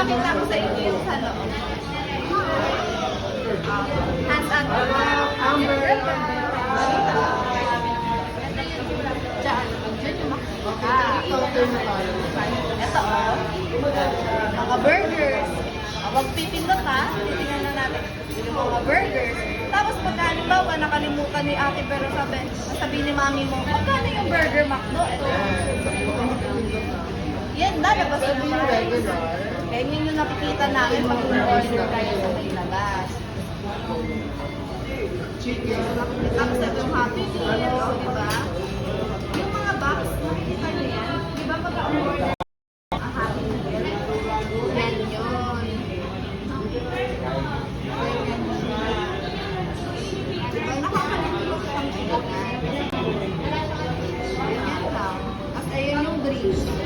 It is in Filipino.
Papakita ko sa inyo yung sa loob. Hands out. Amber. Diyan yung ito mga burgers. Huwag pipindot ha. Titingnan na natin yung mga burgers. Tapos pagka halimbawa nakalimutan ni ate pero sabi ni mami mo, magkano yung burger McDo? Ito. Yan, lalabas sa price. Ganyan yung nakikita namin pag order kayo sa may labas. Tapos ito yung Happy Meal, di ba? Yung mga box, nakikita nyo yan? Di ba pagka-order ang Happy Meal? Yan yun. Diba nakakalimutan ang sigagan? Ganyan lang. At ayun yung drinks.